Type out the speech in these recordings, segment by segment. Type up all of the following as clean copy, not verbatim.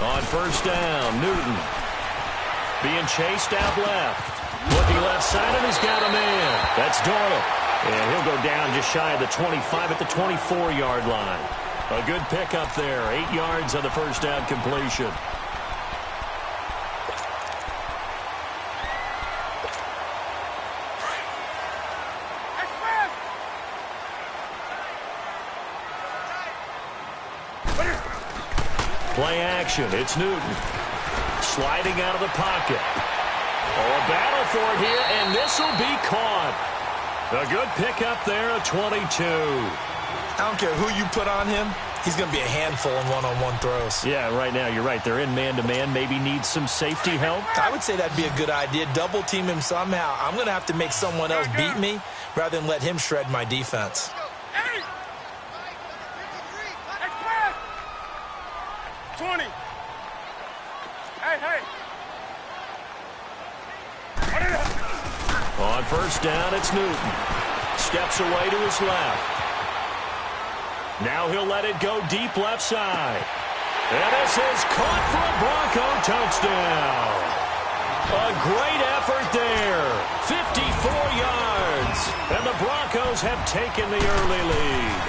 On first down, Newton being chased out left. Looking left side, and he's got a man. That's Doyle. And he'll go down just shy of the 25 at the 24-yard line. A good pickup there. 8 yards on the first down completion. Play action. It's Newton. Sliding out of the pocket. Oh, a battle for it here, and this will be caught. A good pickup there, a 22. I don't care who you put on him. He's going to be a handful in one-on-one throws. Yeah, right now, you're right. They're in man-to-man. Maybe needs some safety help. I would say that'd be a good idea. Double team him somehow. I'm going to have to make someone else beat me rather than let him shred my defense. 20. Hey. On first down, it's Newton. Steps away to his left. Now he'll let it go deep left side. And this is caught for a Bronco touchdown. A great effort there. 54 yards. And the Broncos have taken the early lead.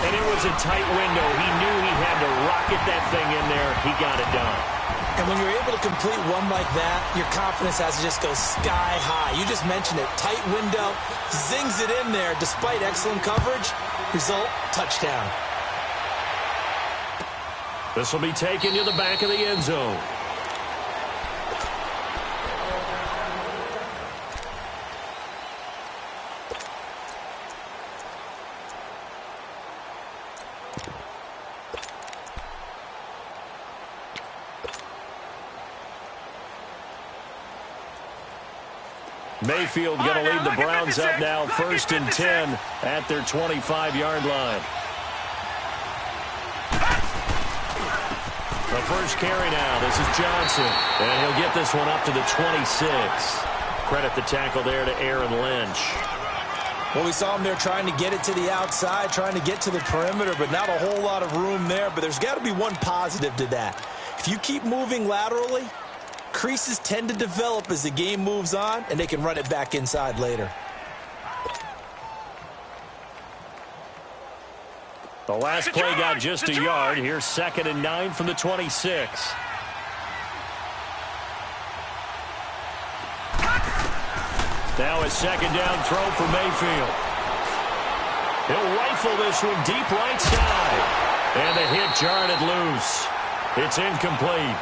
And it was a tight window. He knew he had to rocket that thing in there. He got it done. And when you're able to complete one like that, your confidence has to just go sky high. You just mentioned it. Tight window, zings it in there despite excellent coverage. Result, touchdown. This will be taken to the back of the end zone. Mayfield going to lead the Browns up now, 1st and 10 at their 25-yard line. The first carry now. This is Johnson. And he'll get this one up to the 26. Credit the tackle there to Aaron Lynch. Well, we saw him there trying to get it to the outside, trying to get to the perimeter, but not a whole lot of room there. But there's got to be one positive to that. If you keep moving laterally, creases tend to develop as the game moves on, and they can run it back inside later. The last play got just a yard. Here's 2nd and 9 from the 26. Now a 2nd down throw for Mayfield. He'll rifle this one deep right side. And the hit jarred it loose. It's incomplete.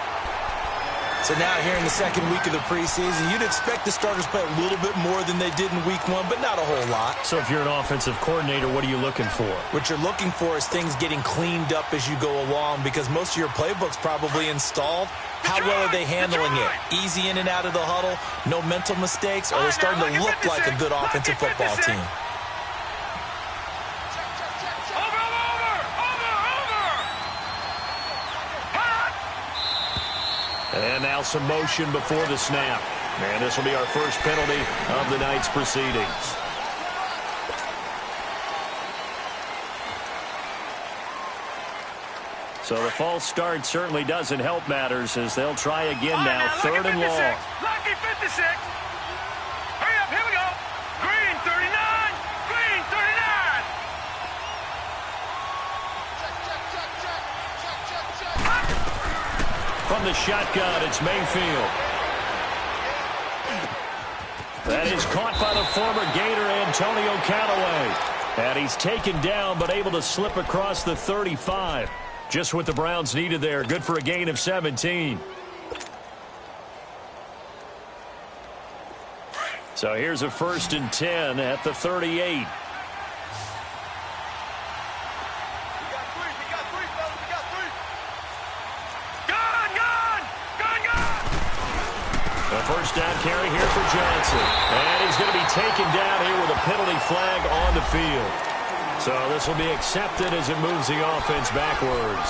So now here in the 2nd week of the preseason, you'd expect the starters to play a little bit more than they did in week 1, but not a whole lot. So if you're an offensive coordinator, what are you looking for? What you're looking for is things getting cleaned up as you go along, because most of your playbook's probably installed. How well are they handling it? Easy in and out of the huddle, no mental mistakes, or are they starting to look like a good offensive football team? And now some motion before the snap. And this will be our first penalty of the night's proceedings. So the false start certainly doesn't help matters as they'll try again now. 3rd and long. Lucky 56. Hurry up, here we go. Green 39. Green 39. From the shotgun, it's Mayfield. That is caught by the former Gator, Antonio Callaway. And he's taken down, but able to slip across the 35. Just what the Browns needed there. Good for a gain of 17. So here's a 1st and 10 at the 38. First down carry here for Johnson. And he's going to be taken down here with a penalty flag on the field. So this will be accepted as it moves the offense backwards.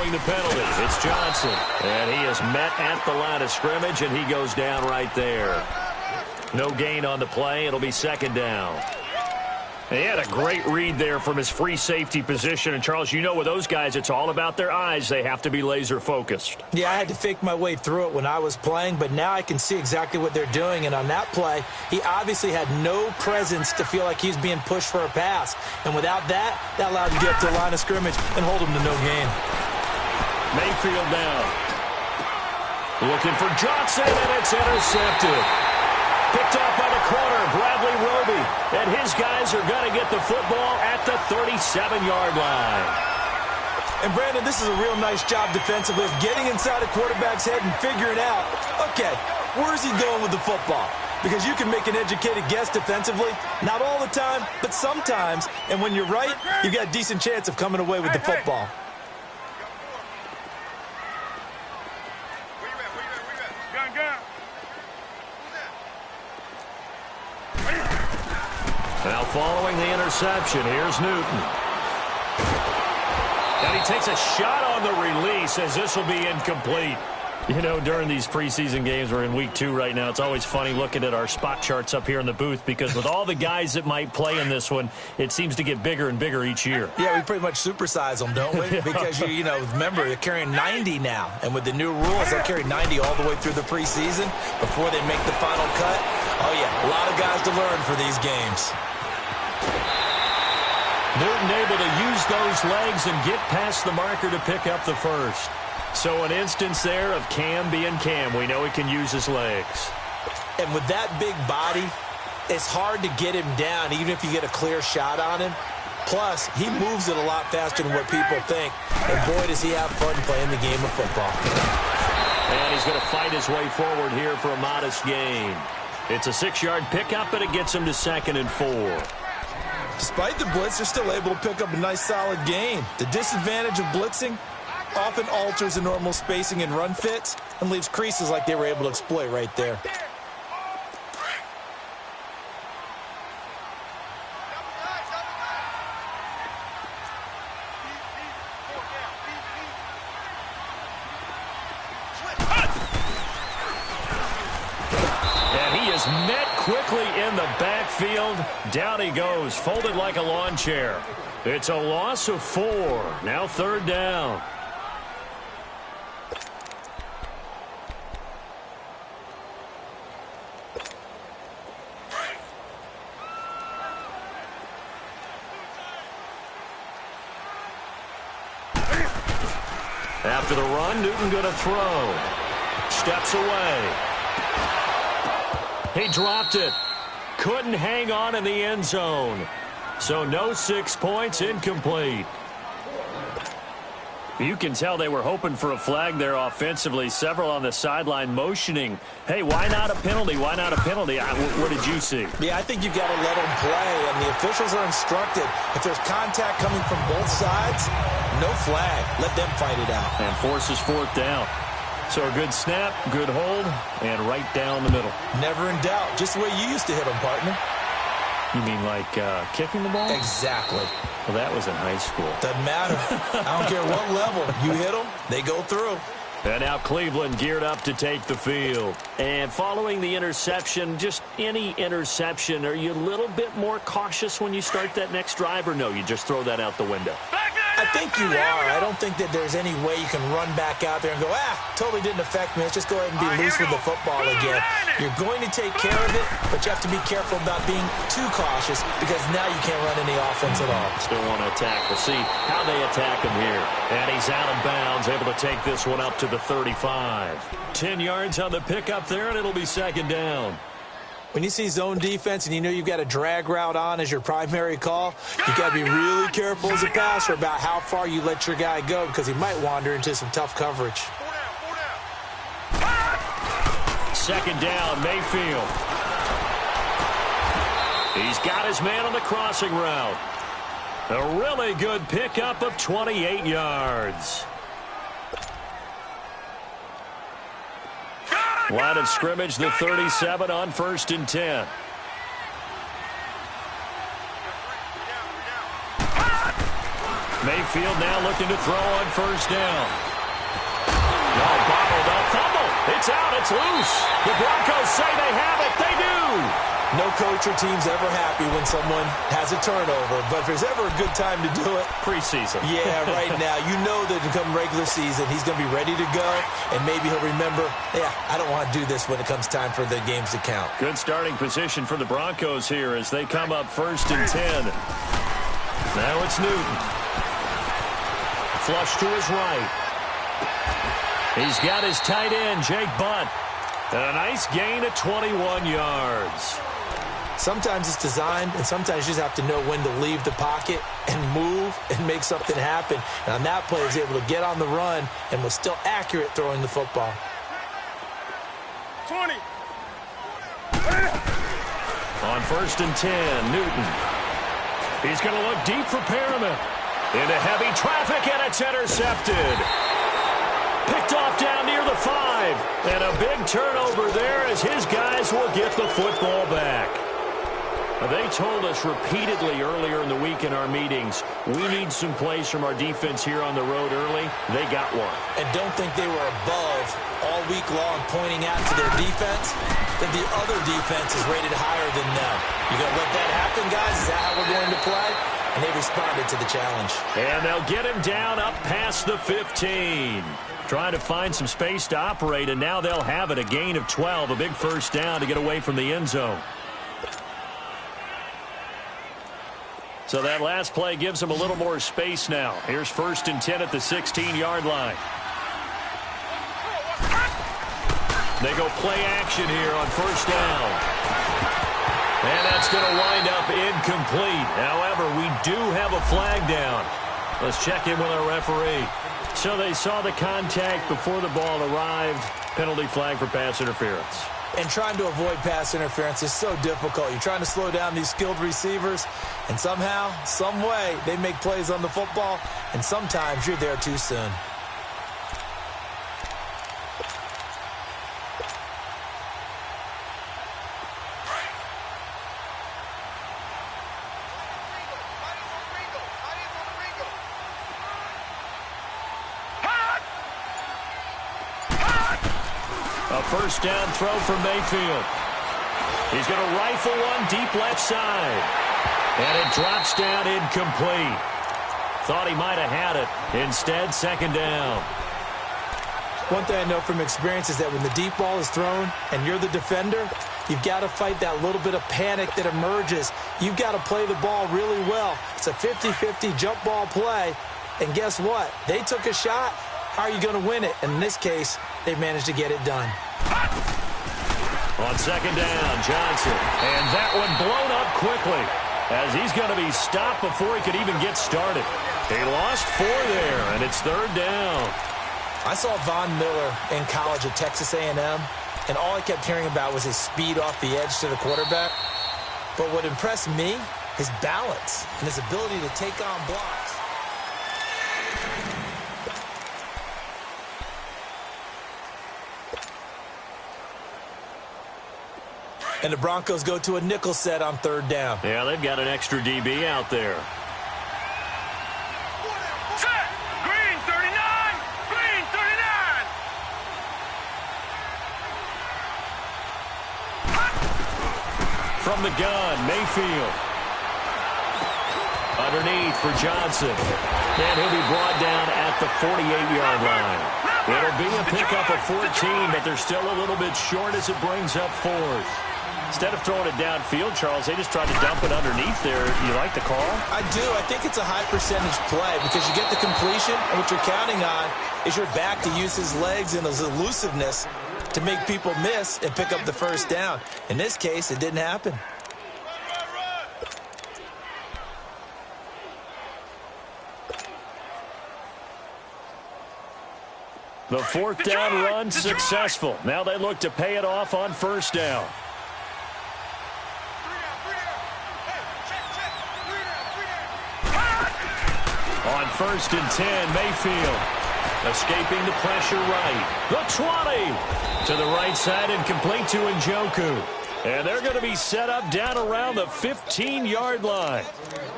throwing the penalty. It's Johnson. And he is met at the line of scrimmage, and he goes down right there. No gain on the play. It'll be second down. He had a great read there from his free safety position. And, Charles, you know with those guys, it's all about their eyes. They have to be laser-focused. Yeah, I had to fake my way through it when I was playing, but now I can see exactly what they're doing. And on that play, he obviously had no presence to feel like he's being pushed for a pass. And without that, that allowed him to get up to the line of scrimmage and hold him to no gain. Mayfield down. Looking for Johnson, and it's intercepted. Picked off by the corner, Bradley Roby. And his guys are going to get the football at the 37-yard line. And, Brandon, this is a real nice job defensively of getting inside a quarterback's head and figuring out, okay, where's he going with the football? Because you can make an educated guess defensively. Not all the time, but sometimes. And when you're right, you've got a decent chance of coming away with the football. Now following the interception, here's Newton. And he takes a shot on the release as this will be incomplete. You know, during these preseason games, we're in week 2 right now, it's always funny looking at our spot charts up here in the booth because with all the guys that might play in this one, it seems to get bigger and bigger each year. Yeah, we pretty much supersize them, don't we? Because, you know, remember, they're carrying 90 now. And with the new rules, they'll carry 90 all the way through the preseason before they make the final cut. Oh, yeah, a lot of guys to learn for these games. Newton able to use those legs and get past the marker to pick up the first. So an instance there of Cam being Cam. We know he can use his legs. And with that big body, it's hard to get him down even if you get a clear shot on him. Plus, he moves it a lot faster than what people think. And boy, does he have fun playing the game of football. And he's going to fight his way forward here for a modest gain. It's a 6-yard pickup, and it gets him to 2nd and 4. Despite the blitz, they're still able to pick up a nice solid gain. The disadvantage of blitzing often alters the normal spacing and run fits and leaves creases like they were able to exploit right there. And he is met quickly in the backfield. Down he goes, folded like a lawn chair. It's a loss of 4. Now 3rd down. After the run, Newton going to throw. Steps away. He dropped it. Couldn't hang on in the end zone. So no 6 points, incomplete. You can tell they were hoping for a flag there offensively. Several on the sideline motioning. Hey, why not a penalty? Why not a penalty? What did you see? Yeah, I think you've got to let them play, and the officials are instructed. If there's contact coming from both sides, no flag. Let them fight it out. And forces 4th down. So a good snap, good hold, and right down the middle. Never in doubt. Just the way you used to hit them, partner. You mean like kicking the ball? Exactly. Well, that was in high school. Doesn't matter. I don't care what level. You hit them, they go through. And now Cleveland geared up to take the field. And following the interception, just any interception, are you a little bit more cautious when you start that next drive, or no, you just throw that out the window? I think you are. I don't think that there's any way you can run back out there and go, totally didn't affect me. Let's just go ahead and be loose with the football again. You're going to take care of it, but you have to be careful about being too cautious because now you can't run any offense at all. Still want to attack. We'll see how they attack him here. And he's out of bounds, able to take this one up to the 35. 10 yards on the pickup there, and it'll be 2nd down. When you see zone defense and you know you've got a drag route on as your primary call, you've got to be really careful as a passer about how far you let your guy go because he might wander into some tough coverage. 2nd down, Mayfield. He's got his man on the crossing route. A really good pickup of 28 yards. Line of scrimmage, the 37 on 1st and 10. Mayfield now looking to throw on first down. Oh, bottled up. Fumble. It's out. It's loose. The Broncos say they have it. They do. No coach or team's ever happy when someone has a turnover, but if there's ever a good time to do it, preseason. Yeah, right now. You know that come regular season, he's going to be ready to go, and maybe he'll remember, yeah, I don't want to do this when it comes time for the games to count. Good starting position for the Broncos here as they come up 1st and 10. Now it's Newton. Flush to his right. He's got his tight end, Jake Butt. A nice gain of 21 yards. Sometimes it's designed, and sometimes you just have to know when to leave the pocket and move and make something happen. And on that play, he was able to get on the run and was still accurate throwing the football. 20. On 1st and 10, Newton. He's going to look deep for Perriman. Into heavy traffic, and it's intercepted. Picked off down near the 5. And a big turnover there as his guys will get the football back. They told us repeatedly earlier in the week in our meetings, we need some plays from our defense here on the road early. They got one. And don't think they were above all week long pointing out to their defense that the other defense is rated higher than them. You going to let that happen, guys? Is that how we're going to play? And they responded to the challenge. And they'll get him down up past the 15. Trying to find some space to operate, and now they'll have it. A gain of 12, a big first down to get away from the end zone. So that last play gives them a little more space now. Here's 1st and 10 at the 16-yard line. They go play action here on first down. And that's going to wind up incomplete. However, we do have a flag down. Let's check in with our referee. So they saw the contact before the ball arrived. Penalty flag for pass interference. And trying to avoid pass interference is so difficult. You're trying to slow down these skilled receivers, and somehow, some way, they make plays on the football, and sometimes you're there too soon. First down throw for Mayfield. He's going to rifle one deep left side. And it drops down incomplete. Thought he might have had it. Instead, second down. One thing I know from experience is that when the deep ball is thrown and you're the defender, you've got to fight that little bit of panic that emerges. You've got to play the ball really well. It's a 50-50 jump ball play. And guess what? They took a shot. How are you going to win it? And in this case, they managed to get it done. On second down, Johnson. And that one blown up quickly as he's going to be stopped before he could even get started. He lost 4 there, and it's third down. I saw Von Miller in college at Texas A&M, and all I kept hearing about was his speed off the edge to the quarterback. But what impressed me, his balance and his ability to take on blocks. And the Broncos go to a nickel set on third down. Yeah, they've got an extra DB out there. Set. Green 39. Green 39. From the gun, Mayfield. Underneath for Johnson. And he'll be brought down at the 48-yard line. It'll be a pickup of 14, but they're still a little bit short as it brings up 4th. Instead of throwing it downfield, Charles, they just tried to dump it underneath there. You like the call? I do. I think it's a high percentage play because you get the completion, and what you're counting on is your back to use his legs and his elusiveness to make people miss and pick up the first down. In this case, it didn't happen. The 4th down run successful. Now they look to pay it off on first down. On 1st and 10, Mayfield escaping the pressure right. The 20 to the right side and complete to Njoku. And they're going to be set up down around the 15-yard line.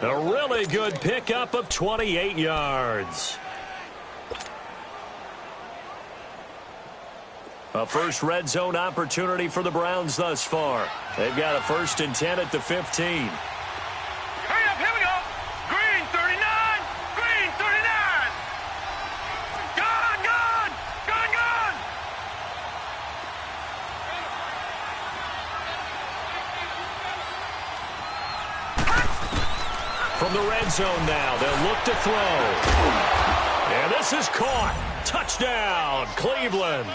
A really good pickup of 28 yards. A first red zone opportunity for the Browns thus far. They've got a 1st and 10 at the 15. Hurry up, here we go. Green 39, green 39. Gone, gone, gone, gone. From the red zone now, they'll look to throw. And this is caught. Touchdown, Cleveland.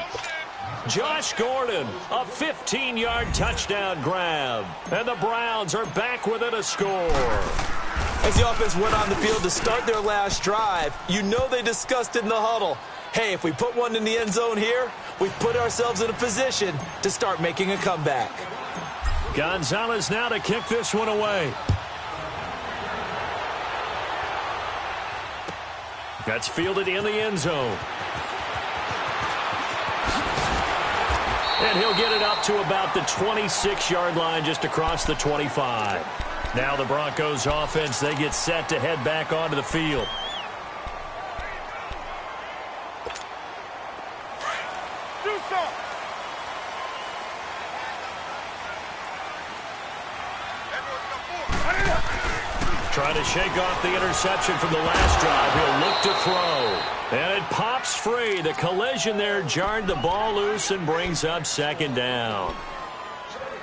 Josh Gordon, a 15-yard touchdown grab. And the Browns are back within a score. As the offense went on the field to start their last drive, you know they discussed it in the huddle. Hey, if we put one in the end zone here, we've put ourselves in a position to start making a comeback. Gonzalez now to kick this one away. That's fielded in the end zone. And he'll get it up to about the 26-yard line, just across the 25. Now the Broncos offense, they get set to head back onto the field. Trying to shake off the interception from the last drive. He'll look to throw. And it pops free. The collision there jarred the ball loose and brings up 2nd down.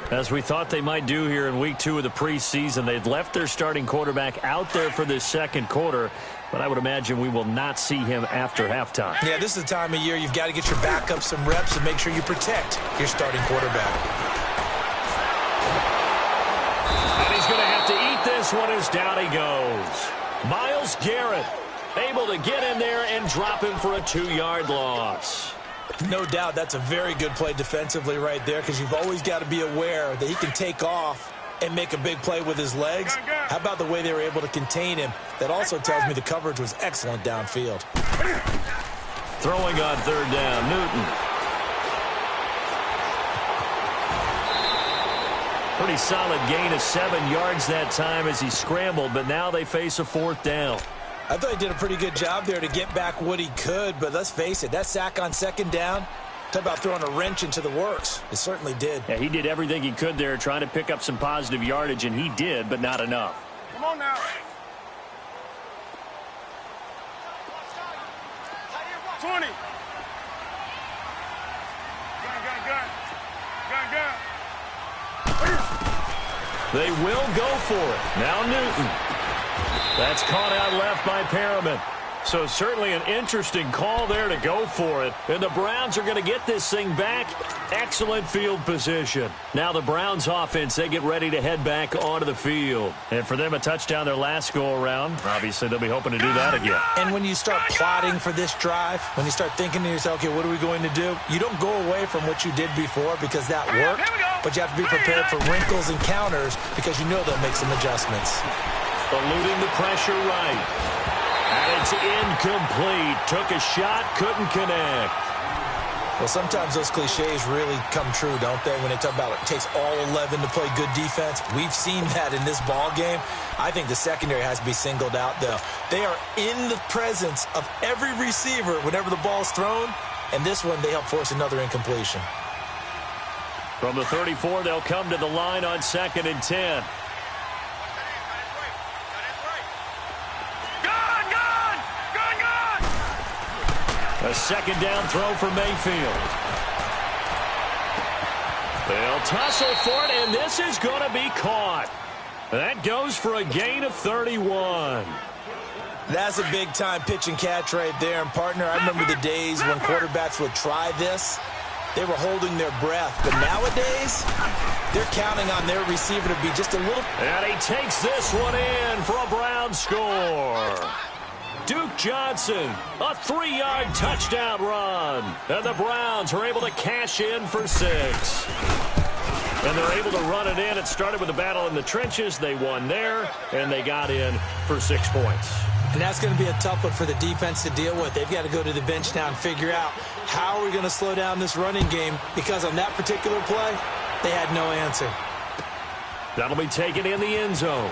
As we thought they might do here in week 2 of the preseason, they'd left their starting quarterback out there for this 2nd quarter, but I would imagine we will not see him after halftime. Yeah, this is the time of year you've got to get your backup some reps and make sure you protect your starting quarterback. And he's going to have to eat this one as down he goes. Myles Garrett able to get in there and drop him for a 2-yard loss. No doubt that's a very good play defensively right there, because you've always got to be aware that he can take off and make a big play with his legs. How about the way they were able to contain him? That also tells me the coverage was excellent downfield. Throwing on 3rd down, Newton. Pretty solid gain of 7 yards that time as he scrambled, but now they face a 4th down. I thought he did a pretty good job there to get back what he could, but let's face it, that sack on 2nd down, talk about throwing a wrench into the works. It certainly did. Yeah, he did everything he could there trying to pick up some positive yardage, and he did, but not enough. Come on now. 20. Gun. They will go for it. Now Newton. That's caught out left by Perriman. So certainly an interesting call there to go for it. And the Browns are going to get this thing back. Excellent field position. Now the Browns offense, they get ready to head back onto the field. And for them, a touchdown their last go-around. Obviously, they'll be hoping to do that again. And when you start plotting for this drive, when you start thinking to yourself, okay, what are we going to do? You don't go away from what you did before because that worked. But you have to be prepared for wrinkles and counters because you know they'll make some adjustments. Eluding the pressure right. And it's incomplete. Took a shot, couldn't connect. Well, sometimes those cliches really come true, don't they? When they talk about it takes all 11 to play good defense. We've seen that in this ball game. I think the secondary has to be singled out, though. They are in the presence of every receiver whenever the ball's thrown. And this one, they help force another incompletion. From the 34, they'll come to the line on 2nd and 10. A 2nd down throw for Mayfield. They'll tussle for it, and this is going to be caught. That goes for a gain of 31. That's a big-time pitch and catch right there. And, partner, I remember the days when quarterbacks would try this. They were holding their breath. But nowadays, they're counting on their receiver to be just a little... And he takes this one in for a Brown score. Duke Johnson, a 3-yard touchdown run. And the Browns are able to cash in for 6. And they're able to run it in. It started with a battle in the trenches. They won there, and they got in for 6 points. And that's going to be a tough one for the defense to deal with. They've got to go to the bench now and figure out how are we going to slow down this running game, because on that particular play, They had no answer. That'll be taken in the end zone.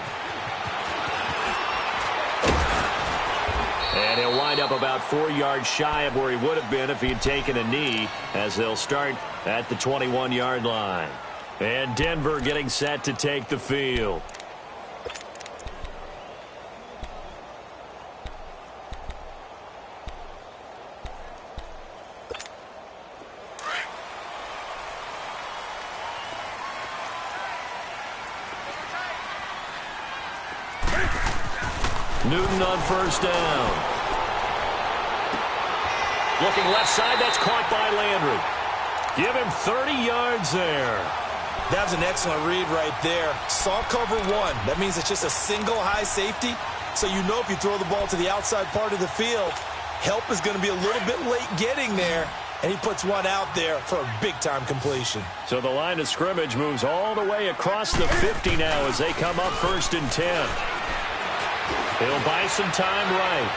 And he'll wind up about 4 yards shy of where he would have been if he had taken a knee, as they'll start at the 21-yard line. And Denver getting set to take the field. Newton on first down. Looking left side, that's caught by Landry. Give him 30 yards there. That was an excellent read right there. Saw cover one. That means it's just a single high safety. So you know if you throw the ball to the outside part of the field, help is going to be a little bit late getting there. And he puts one out there for a big-time completion. So the line of scrimmage moves all the way across the 50 now as they come up 1st and 10. He'll buy some time right.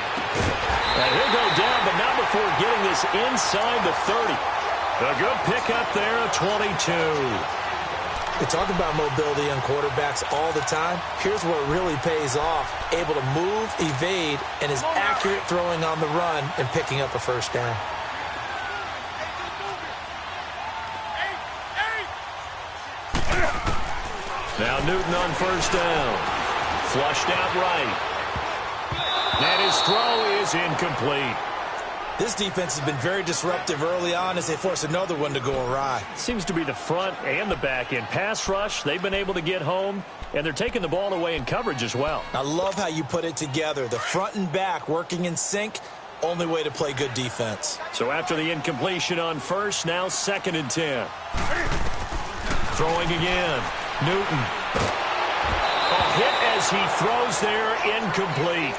And he'll go down, but not before getting this inside the 30. A good pickup there, a 22. We talk about mobility on quarterbacks all the time. Here's where it really pays off. Able to move, evade, and is accurate throwing on the run and picking up a first down. Now Newton on first down. Flushed out right. And his throw is incomplete. This defense has been very disruptive early on as they force another one to go awry. Seems to be the front and the back end. Pass rush, they've been able to get home, and they're taking the ball away in coverage as well. I love how you put it together. The front and back working in sync, only way to play good defense. So after the incompletion on first, now 2nd and 10. Throwing again. Newton. A hit as he throws there, incomplete.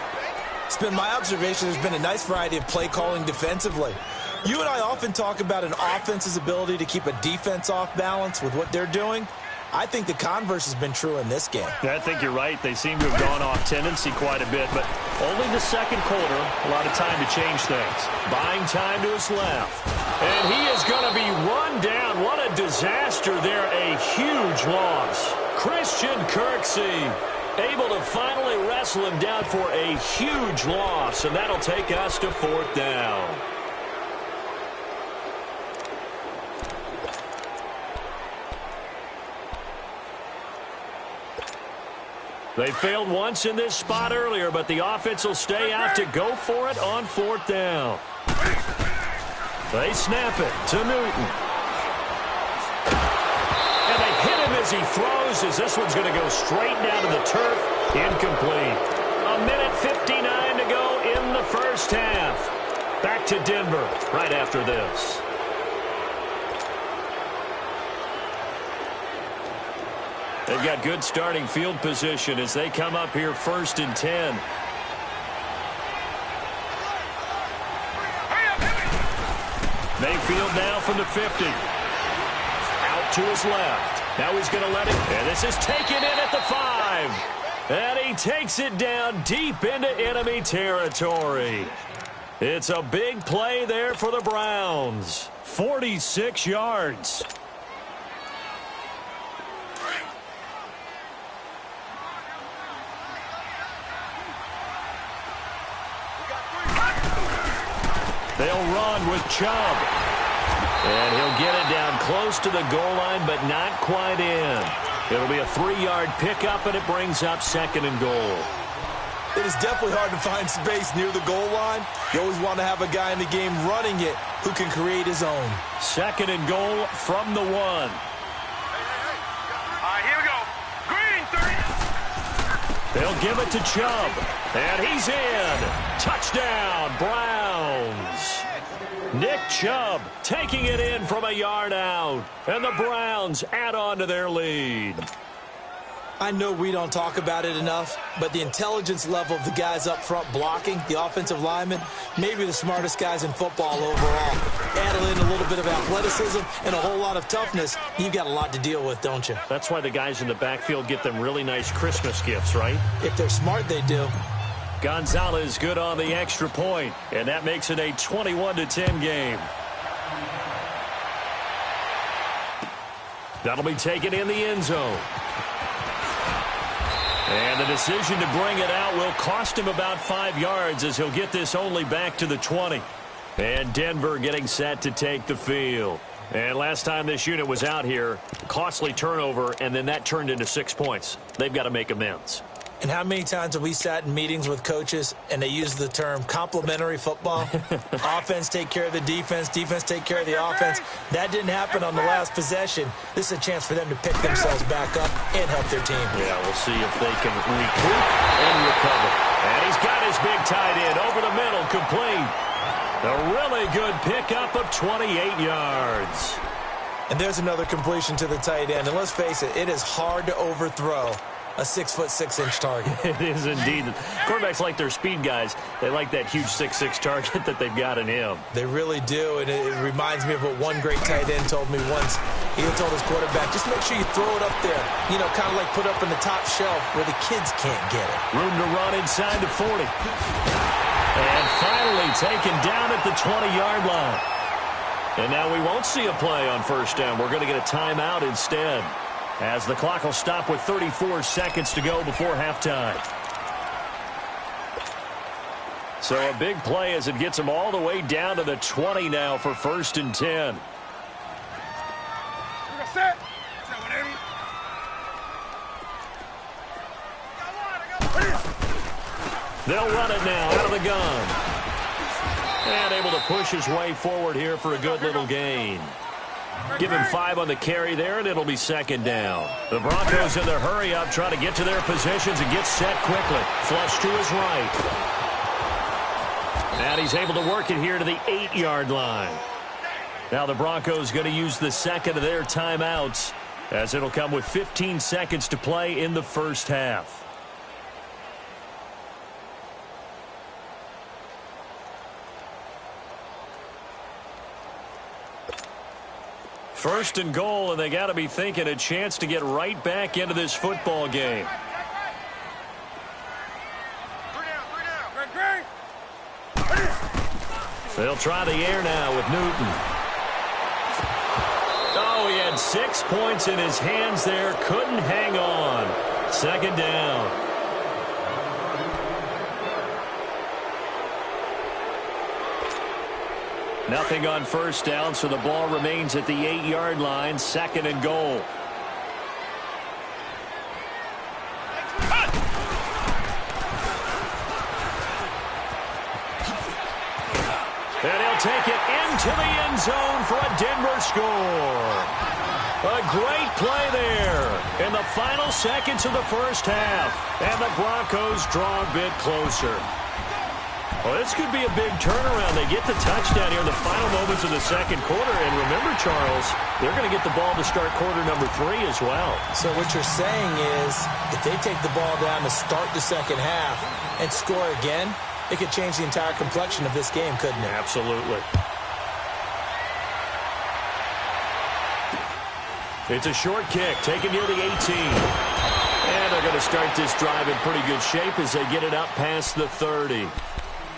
It's been my observation there's been a nice variety of play calling defensively. You and I often talk about an offense's ability to keep a defense off balance with what they're doing. I think the converse has been true in this game. I think you're right. They seem to have gone off tendency quite a bit, but only the second quarter, a lot of time to change things. Buying time to his left. And he is going to be run down. What a disaster there. A huge loss. Christian Kirksey able to finally wrestle him down for a huge loss, and that'll take us to 4th down. They failed once in this spot earlier, but the offense will stay out to go for it on 4th down. They snap it to Newton. And they hit him as he throws, as this one's going to go straight down to the turf. Incomplete. 1:59 to go in the first half. Back to Denver right after this. They've got good starting field position as they come up here 1st and 10. Mayfield now from the 50. Out to his left. Now he's going to let it. And this is taken in at the 5. And he takes it down deep into enemy territory. It's a big play there for the Browns. 46 yards. They'll run with Chubb. And he'll get it down close to the goal line, but not quite in. It'll be a 3-yard pickup, and it brings up 2nd and goal. It is definitely hard to find space near the goal line. You always want to have a guy in the game running it who can create his own. 2nd and goal from the 1. All right, here we go. Green, 30. They'll give it to Chubb. And he's in. Touchdown, Browns. Nick Chubb taking it in from a yard out. And the Browns add on to their lead. I know we don't talk about it enough, but the intelligence level of the guys up front blocking, the offensive linemen, maybe the smartest guys in football overall. Add in a little bit of athleticism and a whole lot of toughness, you've got a lot to deal with, don't you? That's why the guys in the backfield get them really nice Christmas gifts, right? If they're smart, they do. Gonzalez good on the extra point, and that makes it a 21-10 game. That'll be taken in the end zone. And the decision to bring it out will cost him about 5 yards as he'll get this only back to the 20. And Denver getting set to take the field. And last time this unit was out here, costly turnover, and then that turned into 6 points. They've got to make amends. And how many times have we sat in meetings with coaches and they use the term complementary football? Offense take care of the defense, defense take care of the offense. That didn't happen on the last possession. This is a chance for them to pick themselves back up and help their team. Yeah, we'll see if they can recoup and recover. And he's got his big tight end over the middle, complete. A really good pickup of 28 yards. And there's another completion to the tight end. And let's face it, it is hard to overthrow a 6'6" target. It is indeed. Quarterbacks like their speed guys. They like that huge 6'6" target that they've got in him. They really do, and it reminds me of what one great tight end told me once. He told his quarterback, just make sure you throw it up there. You know, kind of like put up in the top shelf where the kids can't get it. Room to run inside the 40. And finally taken down at the 20-yard line. And now we won't see a play on first down. We're going to get a timeout instead, as the clock will stop with 34 seconds to go before halftime. So a big play as it gets them all the way down to the 20 now for 1st and 10. They'll run it now out of the gun. And able to push his way forward here for a good little gain. Give him 5 on the carry there, and it'll be 2nd down. The Broncos in their hurry-up trying to get to their positions and get set quickly. Flush to his right. And he's able to work it here to the 8-yard line. Now the Broncos going to use the second of their timeouts, as it'll come with 15 seconds to play in the first half. First and goal, and they got to be thinking a chance to get right back into this football game. They'll try the air now with Newton. Oh, he had 6 points in his hands there. Couldn't hang on. 2nd down. Nothing on first down, so the ball remains at the 8-yard line. 2nd and goal. And he'll take it into the end zone for a Denver score. A great play there in the final seconds of the first half. And the Broncos draw a bit closer. Well, this could be a big turnaround. They get the touchdown here in the final moments of the second quarter. And remember, Charles, they're going to get the ball to start quarter number 3 as well. So what you're saying is if they take the ball down to start the second half and score again, it could change the entire complexion of this game, couldn't it? Absolutely. It's a short kick taken near the 18. And they're going to start this drive in pretty good shape as they get it up past the 30.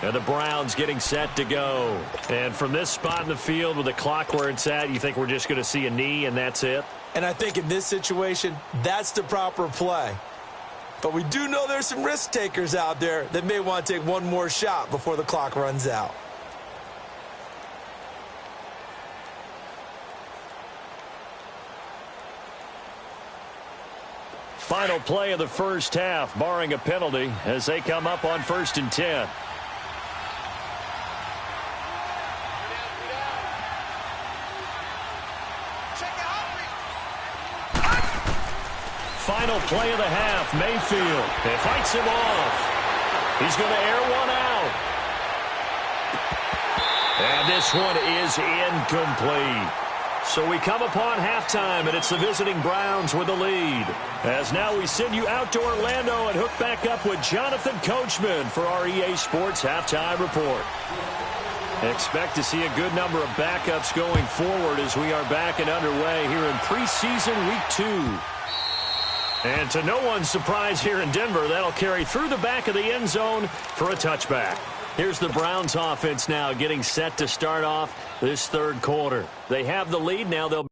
And the Browns getting set to go. And from this spot in the field with the clock where it's at, you think we're just going to see a knee and that's it? And I think in this situation, that's the proper play. But we do know there's some risk takers out there that may want to take one more shot before the clock runs out. Final play of the first half, barring a penalty, as they come up on 1st and 10. Final play of the half, Mayfield. It fights him off. He's going to air one out. And this one is incomplete. So we come upon halftime, and it's the visiting Browns with the lead. As now we send you out to Orlando and hook back up with Jonathan Coachman for our EA Sports Halftime Report. Expect to see a good number of backups going forward as we are back and underway here in preseason week 2. And to no one's surprise here in Denver, that'll carry through the back of the end zone for a touchback. Here's the Browns offense now getting set to start off this third quarter. They have the lead now. They'll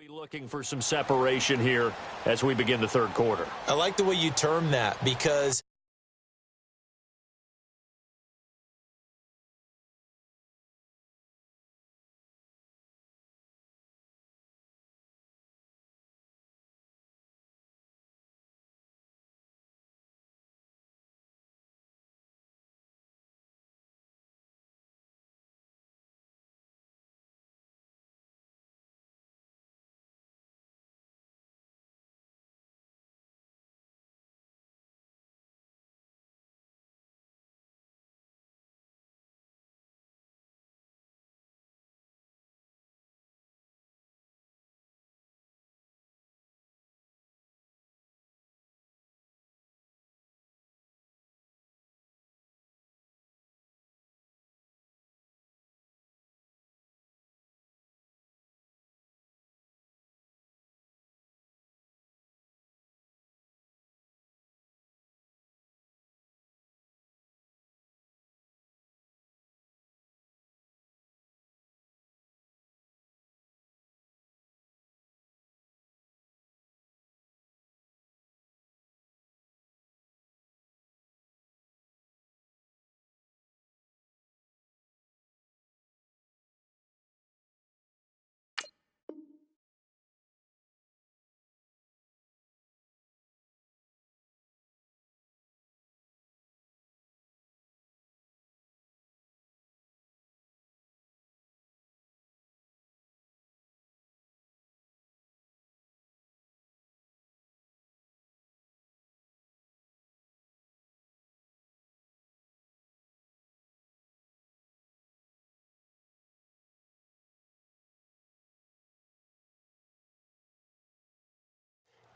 Be looking for some separation here as we begin the third quarter. I like the way you term that because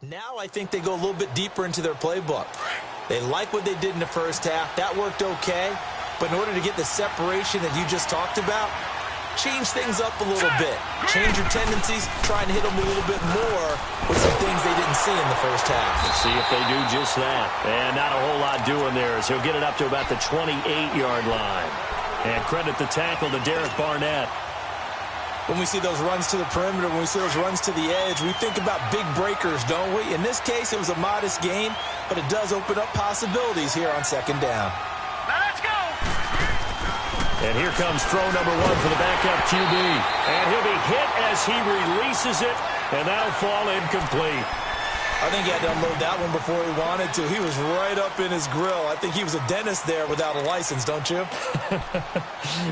now I think they go a little bit deeper into their playbook. They like what they did in the first half. That worked okay. But in order to get the separation that you just talked about, change things up a little bit. Change your tendencies, try and hit them a little bit more with some things they didn't see in the first half. Let's see if they do just that. And not a whole lot doing there as he'll get it up to about the 28-yard line. And credit the tackle to Derek Barnett. When we see those runs to the perimeter, when we see those runs to the edge, we think about big breakers, don't we? In this case, it was a modest gain, but it does open up possibilities here on second down. Now let's go. And here comes throw number one for the backup QB. And he'll be hit as he releases it, and that'll fall incomplete. I think he had to unload that one before he wanted to. He was right up in his grill. I think he was a dentist there without a license, don't you?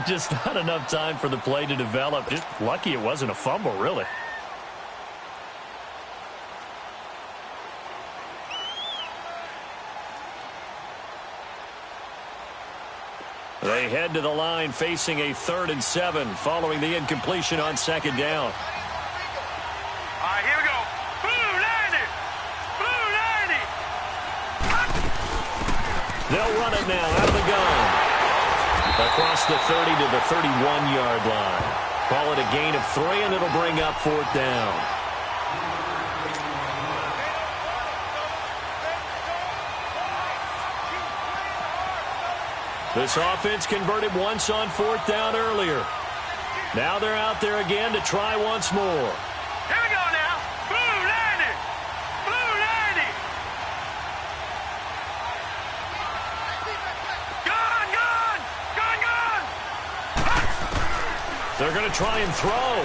Just not enough time for the play to develop. Just lucky it wasn't a fumble, really. They head to the line facing a 3rd and 7 following the incompletion on second down. All right, here we go. Blue 90. Blue 90. They'll run it now out of the gun. Across the 30 to the 31-yard line. Call it a gain of 3, and it'll bring up 4th down. This offense converted once on 4th down earlier. Now they're out there again to try once more. Here we go now. Blue 90. Blue 90. Gun, gun. Gun, gun. They're going to try and throw.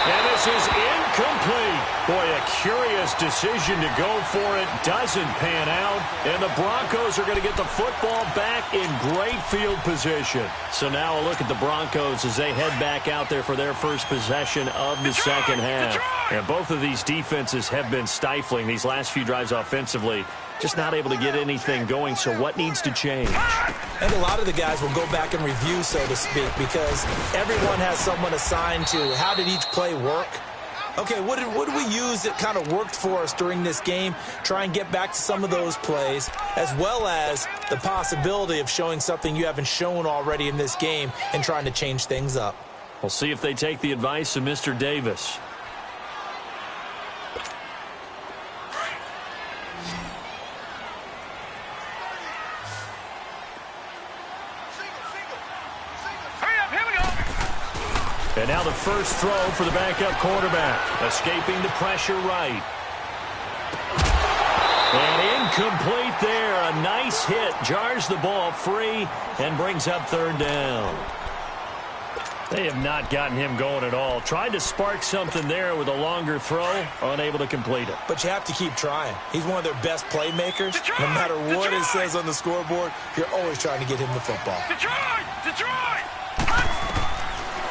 And this is incomplete. Boy, a curious decision to go for it. Doesn't pan out. And the Broncos are going to get the football back in great field position. So now a look at the Broncos as they head back out there for their first possession of the second half. And both of these defenses have been stifling these last few drives offensively. Just not able to get anything going. So what needs to change? I think a lot of the guys will go back and review, so to speak, because everyone has someone assigned to how did each play work. Okay, what did we use that kind of worked for us during this game? Try and get back to some of those plays, as well as the possibility of showing something you haven't shown already in this game and trying to change things up. We'll see if they take the advice of Mr. Davis. And now the first throw for the backup quarterback. Escaping the pressure right. And incomplete there. A nice hit. Jars the ball free and brings up third down. They have not gotten him going at all. Tried to spark something there with a longer throw. Unable to complete it. But you have to keep trying. He's one of their best playmakers. Detroit! No matter what Detroit! it says on the scoreboard, you're always trying to get him the football. Detroit! Detroit!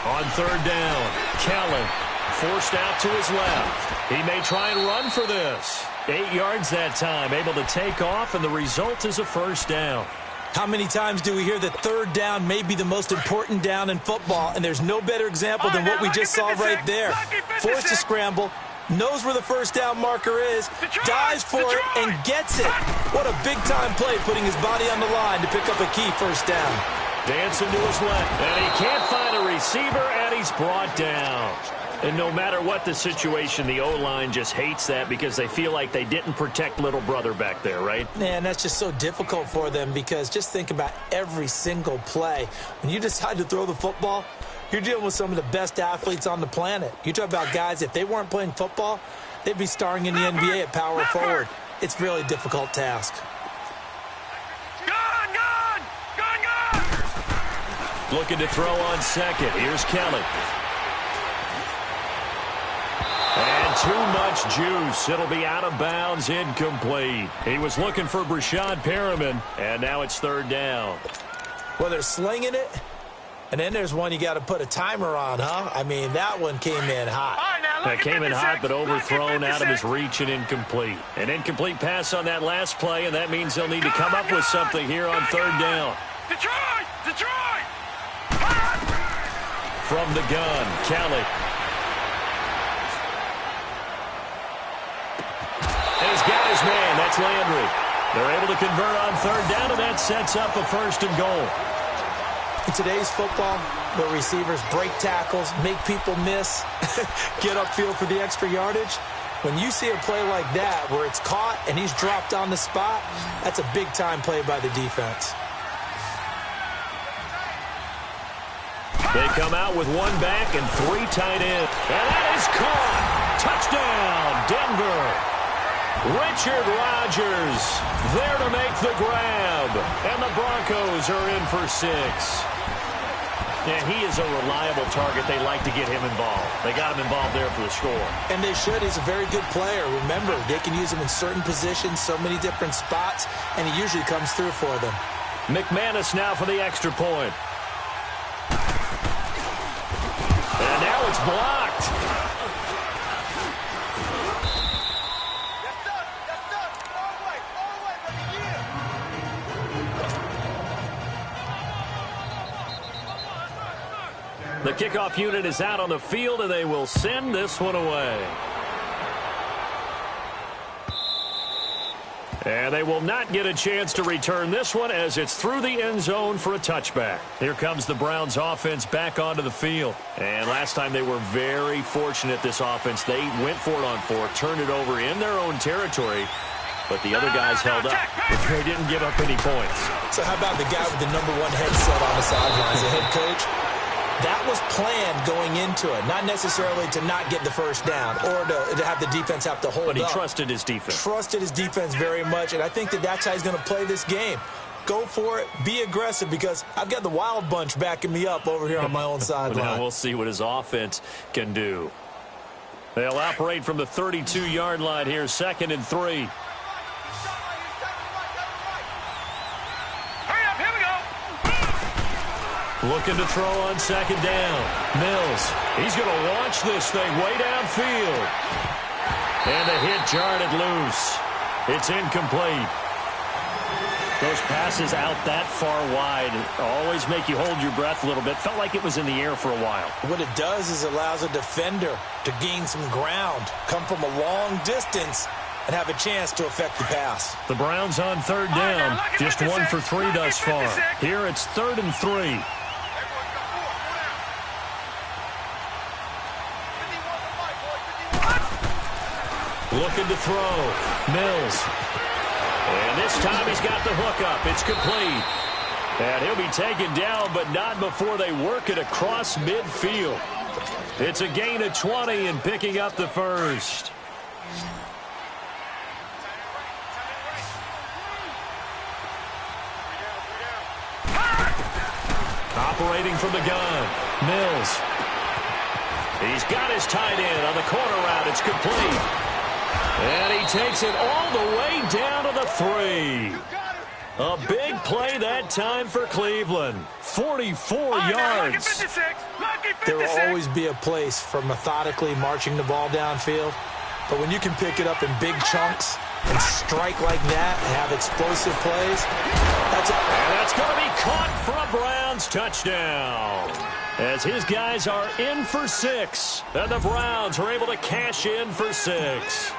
On third down, Kelly forced out to his left. He may try and run for this. 8 yards that time, able to take off, and the result is a first down. How many times do we hear that third down may be the most important down in football, and there's no better example than what we just saw right there. Forced to scramble, knows where the first down marker is, dives for it, and gets it. What a big-time play, putting his body on the line to pick up a key first down. Dancing to his left, and he can't find a receiver, and he's brought down. And no matter what the situation, the O-line just hates that because they feel like they didn't protect little brother back there, right? Man, that's just so difficult for them because just think about every single play. When you decide to throw the football, you're dealing with some of the best athletes on the planet. You talk about guys, if they weren't playing football, they'd be starring in the NBA at power forward. It's really a difficult task. Looking to throw on second. Here's Kelly. And too much juice. It'll be out of bounds, incomplete. He was looking for Brashad Perriman, and now it's third down. Well, they're slinging it, and then there's one you got to put a timer on, huh? I mean, that one came in hot. That came in hot, but overthrown out of his reach and incomplete. An incomplete pass on that last play, and that means they'll need to come up with something here on third down. Detroit! Detroit! From the gun, Kelly. And he's got his man. That's Landry. They're able to convert on third down, and that sets up a first and goal. In today's football, where receivers break tackles, make people miss, get upfield for the extra yardage, when you see a play like that where it's caught and he's dropped on the spot, that's a big-time play by the defense. They come out with one back and three tight ends. And that is caught. Touchdown, Denver. Richard Rodgers there to make the grab. And the Broncos are in for 6. Yeah, he is a reliable target. They like to get him involved. They got him involved there for the score. And they should. He's a very good player. Remember, they can use him in certain positions, so many different spots, and he usually comes through for them. McManus now for the extra point. And now it's blocked. The kickoff unit is out on the field, and they will send this one away. And they will not get a chance to return this one as it's through the end zone for a touchback. Here comes the Browns offense back onto the field. And last time they were very fortunate, this offense. They went for it on 4, turned it over in their own territory, but the other guys held up. They didn't give up any points. So how about the guy with the #1 headset on the sidelines, the head coach? That was planned going into it, not necessarily to not get the first down or to have the defense have to hold up. But he trusted his defense. Trusted his defense very much, and I think that's how he's going to play this game. Go for it, be aggressive, because I've got the wild bunch backing me up over here on my own sideline. Now we'll see what his offense can do. They'll operate from the 32-yard line here, 2nd and 3. Looking to throw on 2nd down. Mills, he's going to launch this thing way downfield. And the hit jarred it loose. It's incomplete. Those passes out that far wide always make you hold your breath a little bit. Felt like it was in the air for a while. What it does is allows a defender to gain some ground, come from a long distance, and have a chance to affect the pass. The Browns on 3rd down. Just 1 for 3 thus far. Here it's 3rd and 3. Looking to throw. Mills. And this time he's got the hook up. It's complete. And he'll be taken down, but not before they work it across midfield. It's a gain of 20 and picking up the first. Operating from the gun, Mills. He's got his tight end on the corner route. It's complete. And he takes it all the way down to the 3. A big play that time for Cleveland. 44 yards. There will always be a place for methodically marching the ball downfield. But when you can pick it up in big chunks and strike like that and have explosive plays, that's going to be caught for a Browns touchdown. As his guys are in for 6. And the Browns are able to cash in for 6.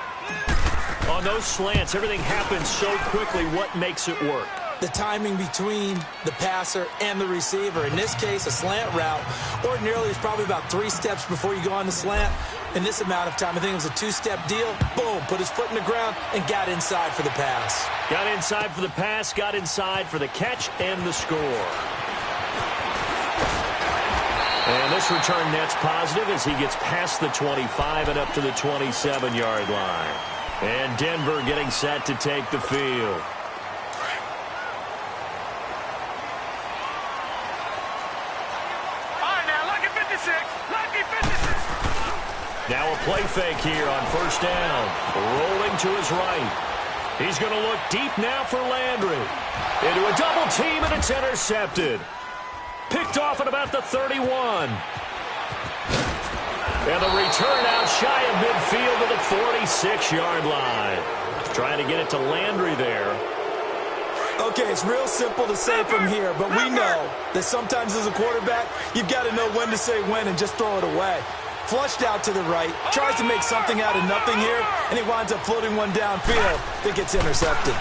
On those slants, everything happens so quickly. What makes it work? The timing between the passer and the receiver. In this case, a slant route ordinarily is probably about 3 steps before you go on the slant. In this amount of time, I think it was a 2-step deal. Boom, put his foot in the ground and got inside for the pass. Got inside for the pass, got inside for the catch and the score. And this return net's positive as he gets past the 25 and up to the 27-yard line. And Denver getting set to take the field. Now a play fake here on first down. Rolling to his right. He's going to look deep now for Landry. Into a double team, and it's intercepted. Picked off at about the 31. And the return out shy of midfield to the 46-yard line. Trying to get it to Landry there. Okay, it's real simple to say from here, but we know that sometimes as a quarterback, you've got to know when to say when and just throw it away. Flushed out to the right, tries to make something out of nothing here, and he winds up floating one downfield that gets intercepted.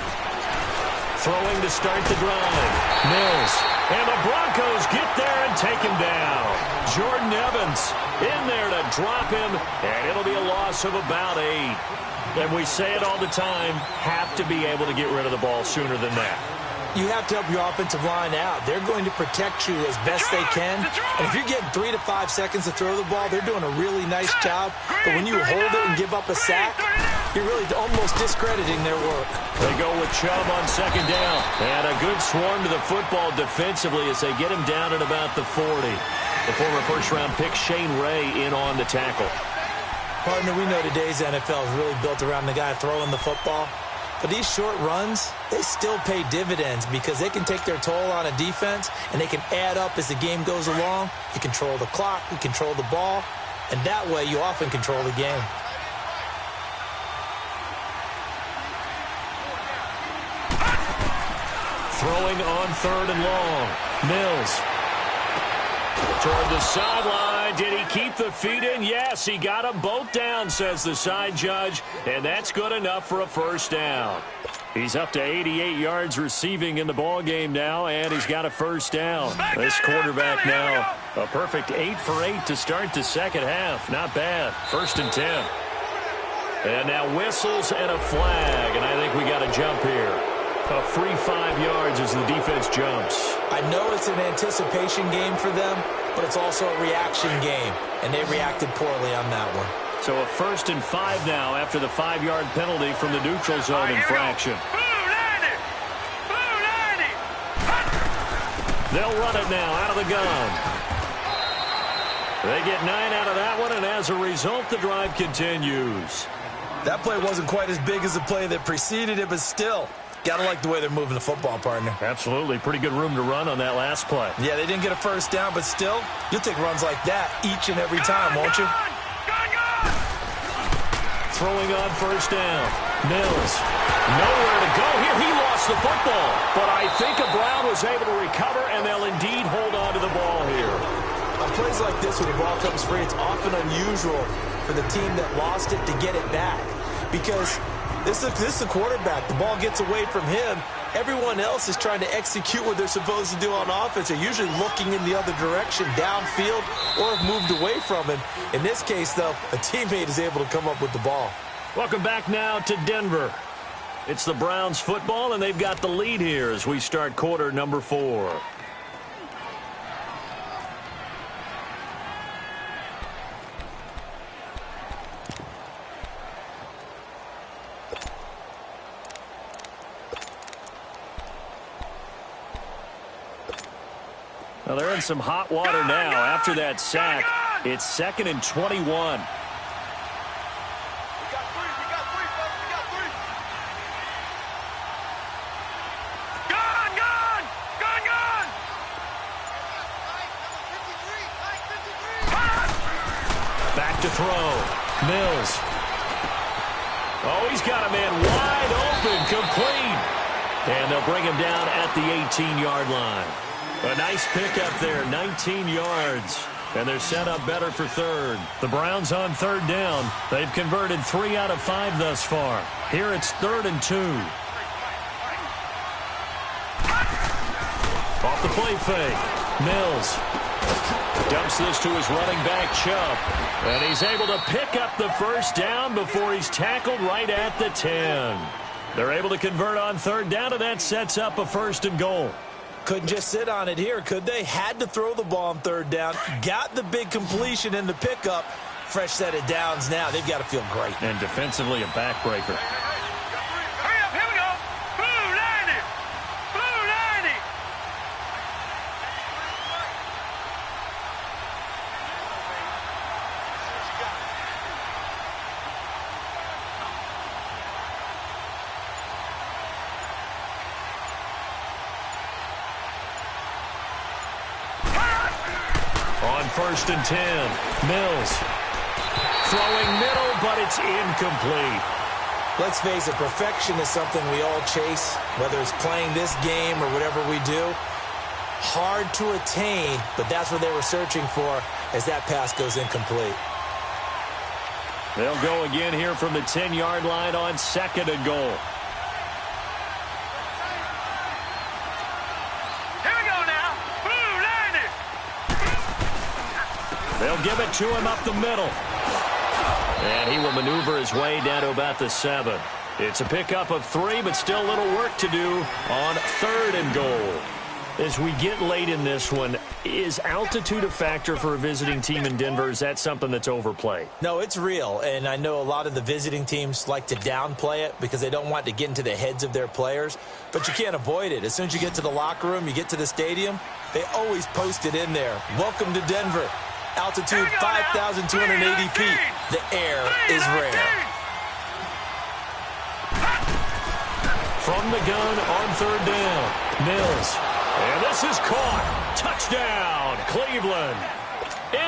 Throwing to start the drive. Mills. And the Broncos get there and take him down. Jordan Evans in there to drop him, and it'll be a loss of about 8. And we say it all the time, have to be able to get rid of the ball sooner than that. You have to help your offensive line out. They're going to protect you as best they can. And if you're getting 3 to 5 seconds to throw the ball, they're doing a really nice job. But when you hold it and give up a sack, you're really almost discrediting their work. They go with Chubb on second down. And a good swarm to the football defensively as they get him down at about the 40. The former first-round pick Shane Ray in on the tackle. Partner, we know today's NFL is really built around the guy throwing the football. But these short runs, they still pay dividends because they can take their toll on a defense and they can add up as the game goes along. You control the clock, you control the ball, and that way you often control the game. Throwing on third and long. Mills. Toward the sideline. Did he keep the feet in? Yes, he got them both down, says the side judge. And that's good enough for a first down. He's up to 88 yards receiving in the ball game now, and he's got a first down. This quarterback now, a perfect 8 for 8 to start the second half. Not bad. 1st and 10. And now whistles and a flag, and I think we got a jump here. A free 5 yards as the defense jumps. I know it's an anticipation game for them, but it's also a reaction game, and they reacted poorly on that one. So a 1st and 5 now after the 5-yard penalty from the neutral zone infraction. They'll run it now out of the gun. They get 9 out of that one, and as a result, the drive continues. That play wasn't quite as big as the play that preceded it, but still, got to like the way they're moving the football, partner. Absolutely. Pretty good room to run on that last play. Yeah, they didn't get a first down, but still, you'll take runs like that each and every time, won't you? Throwing on first down. Mills. Nowhere to go here. He lost the football. But I think Brown was able to recover, and they'll indeed hold on to the ball here. On plays like this where the ball comes free, it's often unusual for the team that lost it to get it back. Because this is a quarterback. The ball gets away from him. Everyone else is trying to execute what they're supposed to do on offense. They're usually looking in the other direction, downfield, or have moved away from him. In this case, though, a teammate is able to come up with the ball. Welcome back now to Denver. It's the Browns football, and they've got the lead here as we start quarter number 4. Well, they're in some hot water now after that sack. It's 2nd and 21. Back to throw. Mills. Oh, he's got a man wide open, complete. And they'll bring him down at the 18-yard line. A nice pickup there, 19 yards. And they're set up better for third. The Browns on 3rd down. They've converted 3 out of 5 thus far. Here it's 3rd and 2. Off the play fake. Mills dumps this to his running back, Chubb. And he's able to pick up the first down before he's tackled right at the 10. They're able to convert on 3rd down, and that sets up a 1st and goal. Couldn't just sit on it here, could they? Had to throw the ball on 3rd down. Got the big completion in the pickup. Fresh set of downs now. They've got to feel great. And defensively, a backbreaker. Hurry up, here we go. Blue 90. Blue 90. On 1st and 10, Mills throwing middle, but it's incomplete. Let's face it, perfection is something we all chase, whether it's playing this game or whatever we do. Hard to attain, but that's what they were searching for as that pass goes incomplete. They'll go again here from the 10-yard line on 2nd and goal. They'll give it to him up the middle. And he will maneuver his way down to about the 7. It's a pickup of 3, but still a little work to do on 3rd and goal. As we get late in this one, is altitude a factor for a visiting team in Denver? Is that something that's overplayed? No, it's real, and I know a lot of the visiting teams like to downplay it because they don't want to get into the heads of their players, but you can't avoid it. As soon as you get to the locker room, you get to the stadium, they always post it in there. Welcome to Denver. Altitude 5,280 feet. The air is rare. From the gun on 3rd down, Mills. And this is caught. Touchdown, Cleveland.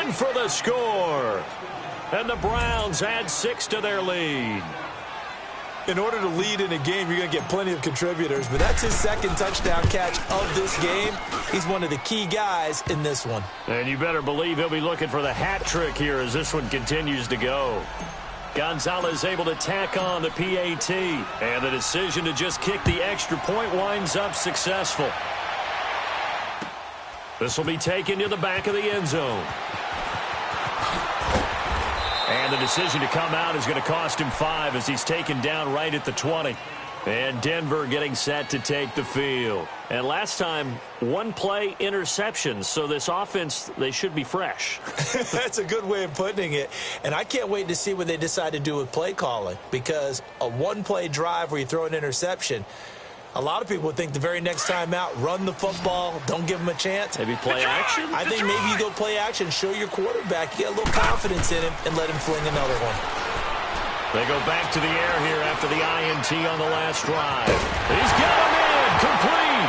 In for the score. And the Browns add 6 to their lead. In order to lead in a game, you're going to get plenty of contributors, but that's his 2nd touchdown catch of this game. He's one of the key guys in this one. And you better believe he'll be looking for the hat trick here as this one continues to go. Gonzalez able to tack on the PAT, and the decision to just kick the extra point winds up successful. This will be taken to the back of the end zone. And the decision to come out is going to cost him 5 as he's taken down right at the 20. And Denver getting set to take the field. And last time, 1 play interception. So this offense, they should be fresh. That's a good way of putting it. And I can't wait to see what they decide to do with play calling. Because a 1-play drive where you throw an interception, a lot of people would think the very next time out, run the football, don't give him a chance. Maybe play action? I think maybe you go play action, show your quarterback, you get a little confidence in him, and let him fling another one. They go back to the air here after the INT on the last drive. He's got him in, complete.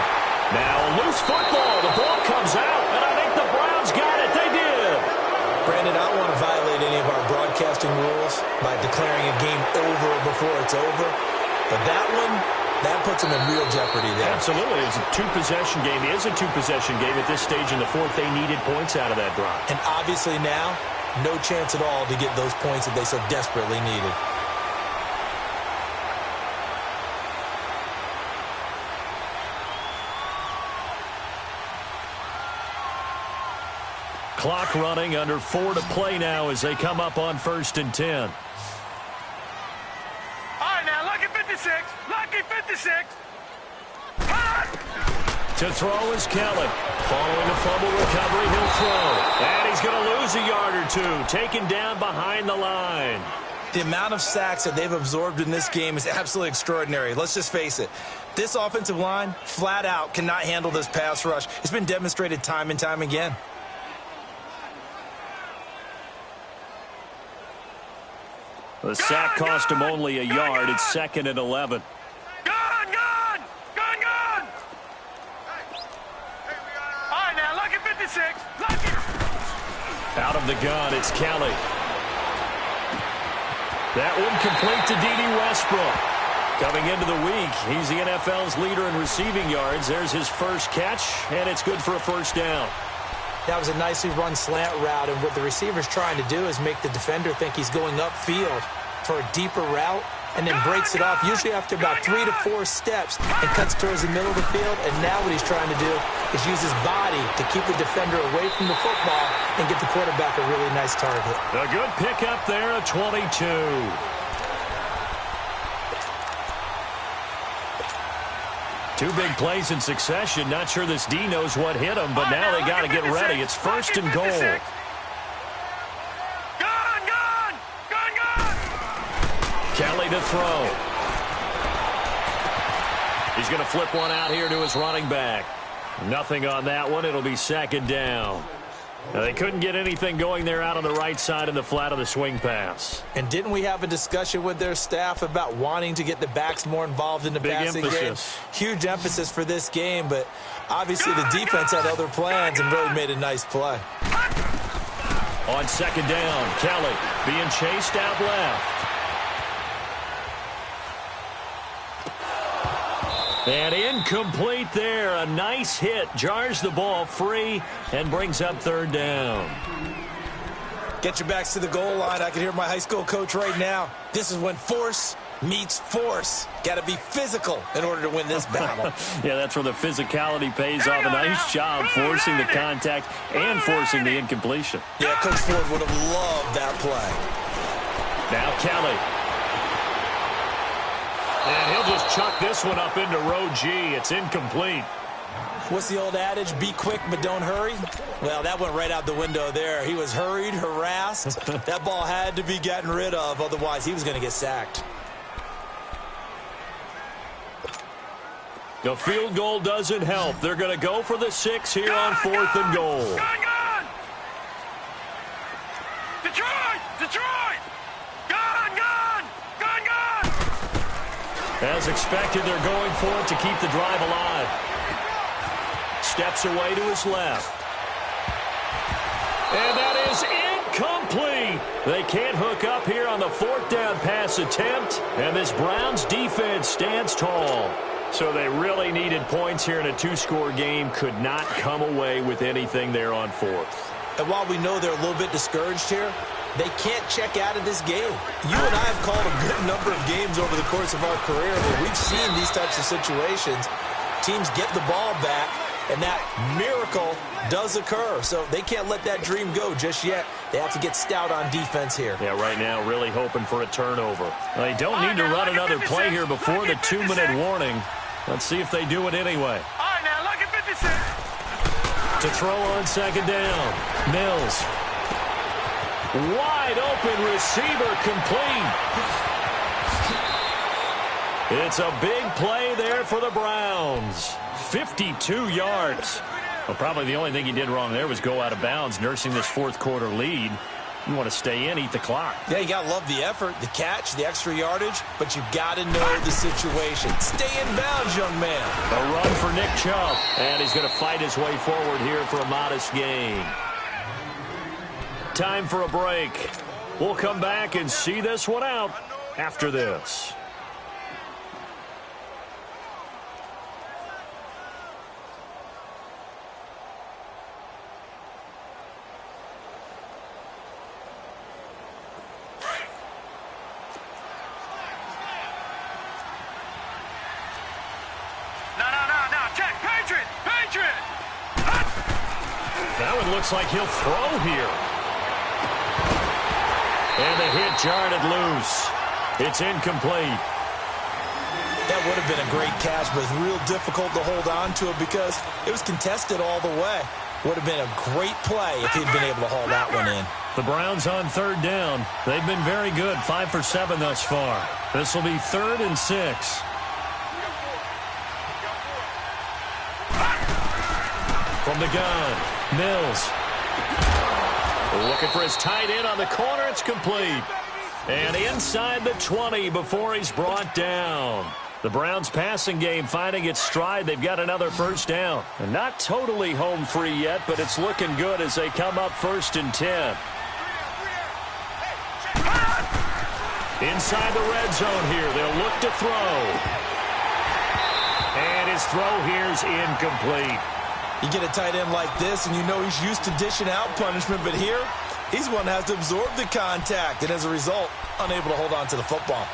Now a loose football, the ball comes out, and I think the Browns got it. They did. Brandon, I don't want to violate any of our broadcasting rules by declaring a game over before it's over, but that one, that puts him in real jeopardy there. Absolutely. It's a 2-possession game. It is a 2-possession game at this stage in the 4th. They needed points out of that drive. And obviously now, no chance at all to get those points that they so desperately needed. Clock running, under 4 to play now as they come up on 1st and 10. Lucky 56. Lucky 56. To throw is Kelly. Following a fumble recovery, he'll throw. And he's going to lose a yard or 2. Taken down behind the line. The amount of sacks that they've absorbed in this game is absolutely extraordinary. Let's just face it. This offensive line, flat out, cannot handle this pass rush. It's been demonstrated time and time again. The sack cost him only a yard. It's 2nd and 11. Gone! All right, now, lucky 56. Lucky. Out of the gun, it's Kelly. That one complete to D.D. Westbrook. Coming into the week, he's the NFL's leader in receiving yards. There's his first catch, and it's good for a first down. That was a nicely run slant route, and what the receiver's trying to do is make the defender think he's going upfield for a deeper route, and then breaks it off, usually after about 3 to 4 steps, and cuts towards the middle of the field. And now what he's trying to do is use his body to keep the defender away from the football and get the quarterback a really nice target. A good pickup there, a 22. Two big plays in succession. Not sure this D knows what hit him, but now they got to get ready. It's 1st and goal. Kelly to throw. He's going to flip one out here to his running back. Nothing on that one. It'll be 2nd down. Now, they couldn't get anything going there out on the right side in the flat of the swing pass. And didn't we have a discussion with their staff about wanting to get the backs more involved in the passing game? Huge emphasis for this game, but obviously the defense had other plans and really made a nice play. On 2nd down, Kelly being chased out left. And incomplete there. A nice hit. Jars the ball free and brings up 3rd down. Get your backs to the goal line. I can hear my high school coach right now. This is when force meets force. Got to be physical in order to win this battle. Yeah, that's where the physicality pays off. A nice job forcing the contact and forcing the incompletion. Yeah, Coach Ford would have loved that play. Now Kelly. And he'll just chuck this one up into row G. It's incomplete. What's the old adage? Be quick, but don't hurry? Well, that went right out the window there. He was hurried, harassed. That ball had to be gotten rid of. Otherwise, he was going to get sacked. The field goal doesn't help. They're going to go for the 6 here on 4th and goal. Gone! Detroit! Gone! As expected, they're going for it to keep the drive alive. Steps away to his left. And that is incomplete. They can't hook up here on the 4th down pass attempt. And this Browns defense stands tall. So they really needed points here in a 2-score game. Could not come away with anything there on 4th. And while we know they're a little bit discouraged here, they can't check out of this game. You and I have called a good number of games over the course of our career where we've seen these types of situations. Teams get the ball back, and that miracle does occur. So they can't let that dream go just yet. They have to get stout on defense here. Yeah, right now really hoping for a turnover. They don't need to run another play here before the 2-minute warning. Let's see if they do it anyway. All right, now, look at 56. To throw on 2nd down. Mills. Wide open receiver complete. It's a big play there for the Browns. 52 yards. Well, probably the only thing he did wrong there was go out of bounds, nursing this 4th quarter lead. You want to stay in, eat the clock. Yeah, you got to love the effort, the catch, the extra yardage, but you got to know the situation. Stay in bounds, young man. A run for Nick Chubb, and he's going to fight his way forward here for a modest gain. Time for a break. We'll come back and see this one out after this. No. Check. Patriot. That one looks like he'll throw here. And the hit jarred it loose. It's incomplete. That would have been a great catch, but it's real difficult to hold on to it because it was contested all the way. Would have been a great play if he'd been able to haul that one in. The Browns on 3rd down. They've been very good, 5 for 7 thus far. This will be 3rd and 6. From the gun, Mills. Looking for his tight end on the corner. It's complete. And inside the 20 before he's brought down. The Browns passing game finding its stride. They've got another 1st down. And not totally home free yet, but it's looking good as they come up 1st and 10. Inside the red zone here. They'll look to throw. And his throw here's incomplete. You get a tight end like this, and you know he's used to dishing out punishment, but here, he's the one that has to absorb the contact, and as a result, unable to hold on to the football.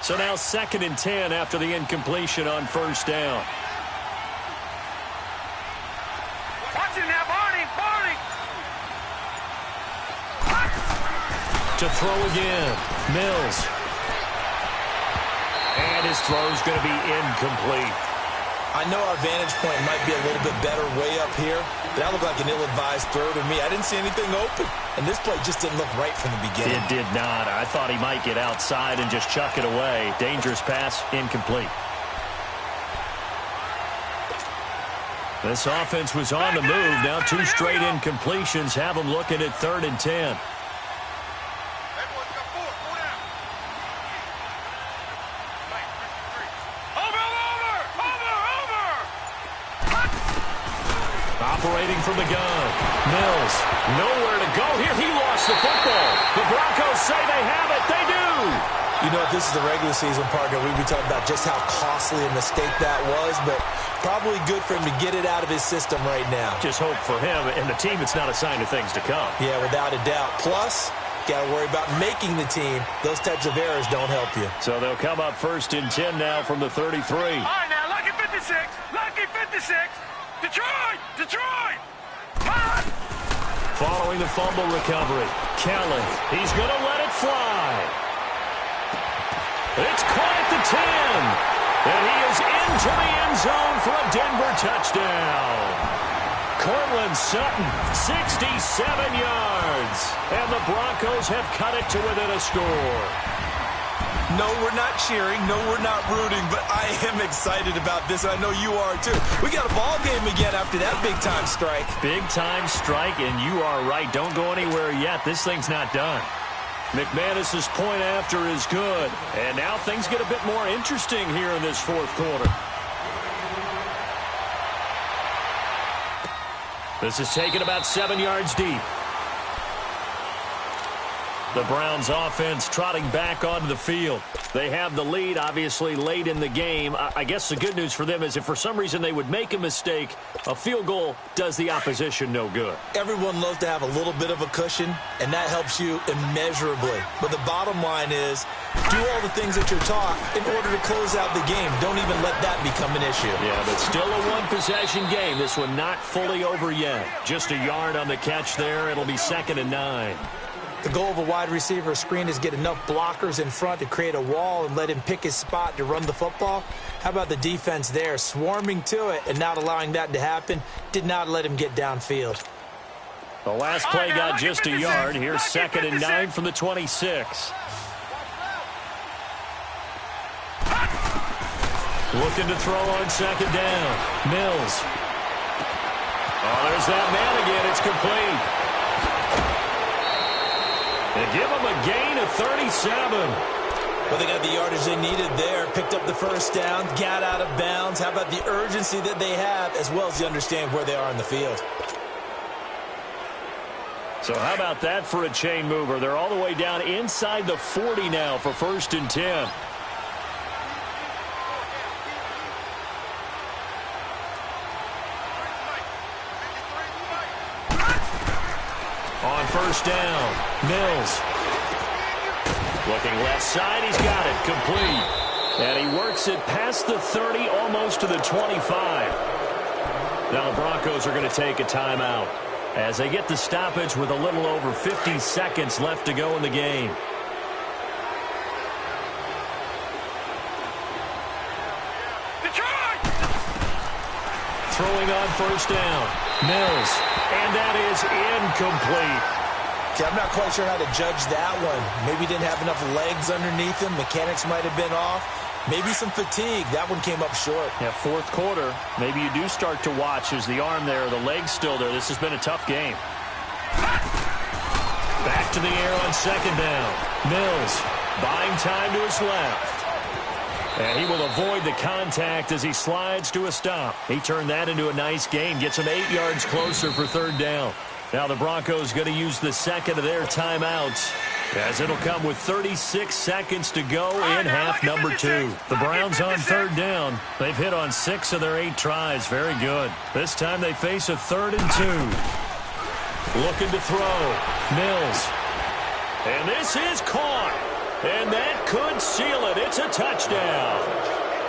So now 2nd and 10 after the incompletion on 1st down. To throw again, Mills. And his throw's going to be incomplete. I know our vantage point might be a little bit better way up here, but that looked like an ill-advised throw to me. I didn't see anything open, and this play just didn't look right from the beginning. It did not. I thought he might get outside and just chuck it away. Dangerous pass, incomplete. This offense was on the move. Now 2 straight incompletions have them looking at 3rd and 10. Operating from the gun. Mills, nowhere to go here. He lost the football. The Broncos say they have it. They do. You know, if this is the regular season, partner, we'd be talking about just how costly a mistake that was, but probably good for him to get it out of his system right now. Just hope for him and the team it's not a sign of things to come. Yeah, without a doubt. Plus, got to worry about making the team. Those types of errors don't help you. So they'll come up 1st and 10 now from the 33. All right, now, lucky 56. Lucky 56. Detroit! Detroit! Hot! Following the fumble recovery, Kelly, he's going to let it fly. It's caught at the 10. And he is into the end zone for a Denver touchdown. Cortland Sutton, 67 yards. And the Broncos have cut it to within a score. No, we're not cheering. No, we're not rooting. But I am excited about this, and I know you are too. We got a ball game again after that big-time strike. Big-time strike, and you are right. Don't go anywhere yet. This thing's not done. McManus's point after is good. And now things get a bit more interesting here in this 4th quarter. This is taken about 7 yards deep. The Browns offense trotting back onto the field. They have the lead, obviously, late in the game. I guess the good news for them is if for some reason they would make a mistake, a field goal does the opposition no good. Everyone loves to have a little bit of a cushion, and that helps you immeasurably. But the bottom line is, do all the things that you're taught in order to close out the game. Don't even let that become an issue. Yeah, but still a one-possession game. This one not fully over yet. Just a yard on the catch there. It'll be 2nd and 9. The goal of a wide receiver screen is get enough blockers in front to create a wall and let him pick his spot to run the football. How about the defense there, swarming to it and not allowing that to happen? Did not let him get downfield. The last play got just a yard. Here's 2nd and 9 from the 26. Looking to throw on 2nd down. Mills. Oh, there's that man again. It's complete. They give him a gain of 37. Well, they got the yardage they needed there. Picked up the 1st down, got out of bounds. How about the urgency that they have, as well as you understand where they are in the field? So how about that for a chain mover? They're all the way down inside the 40 now for 1st and 10. On 1st down, Mills. Looking left side, he's got it, complete. And he works it past the 30, almost to the 25. Now the Broncos are going to take a timeout as they get the stoppage with a little over 50 seconds left to go in the game. Throwing on first down. Mills. And that is incomplete. Okay, I'm not quite sure how to judge that one. Maybe didn't have enough legs underneath him. Mechanics might have been off. Maybe some fatigue. That one came up short. Yeah, fourth quarter. Maybe you do start to watch. Is the arm there, the leg's still there? This has been a tough game. Back to the air on second down. Mills buying time to his left. And he will avoid the contact as he slides to a stop. He turned that into a nice gain. Gets him 8 yards closer for third down. Now the Broncos going to use the second of their timeouts, as it'll come with 36 seconds to go in half number 2. The Browns on third down. They've hit on 6 of their 8 tries. Very good. This time they face a 3rd and 2. Looking to throw. Mills. And this is caught. And that could seal it. It's a touchdown.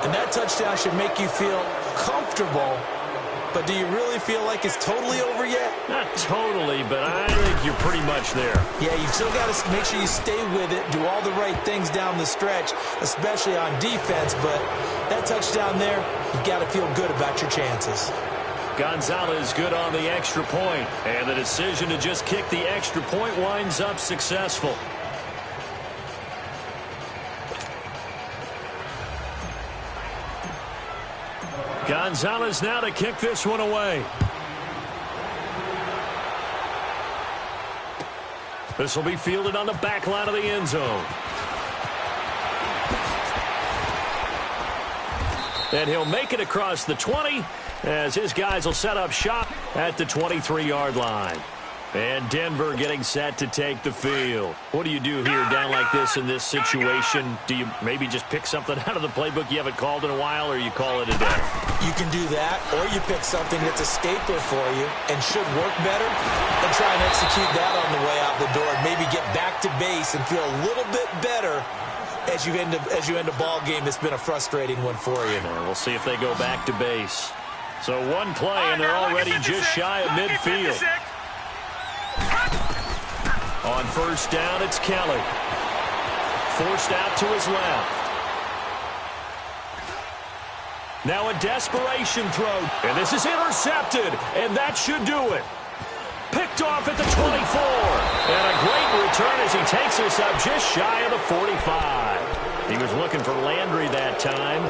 And that touchdown should make you feel comfortable. But do you really feel like it's totally over yet? Not totally, but I think you're pretty much there. Yeah, you've still got to make sure you stay with it, do all the right things down the stretch, especially on defense. But that touchdown there, you've got to feel good about your chances. Gonzalez good on the extra point, and the decision to just kick the extra point winds up successful. Gonzalez now to kick this one away. This will be fielded on the back line of the end zone. And he'll make it across the 20 as his guys will set up shop at the 23-yard line. And Denver getting set to take the field. What do you do here down like this in this situation? Do you maybe just pick something out of the playbook you haven't called in a while, or you call it a day? You can do that, or you pick something that's a stapler for you and should work better and try and execute that on the way out the door and maybe get back to base and feel a little bit better as you end a ball game that's been a frustrating one for you. And we'll see if they go back to base. So one play, and they're already just shy of midfield. On first down, it's Kelly. Forced out to his left. Now a desperation throw. And this is intercepted. And that should do it. Picked off at the 24. And a great return as he takes us up just shy of the 45. He was looking for Landry that time.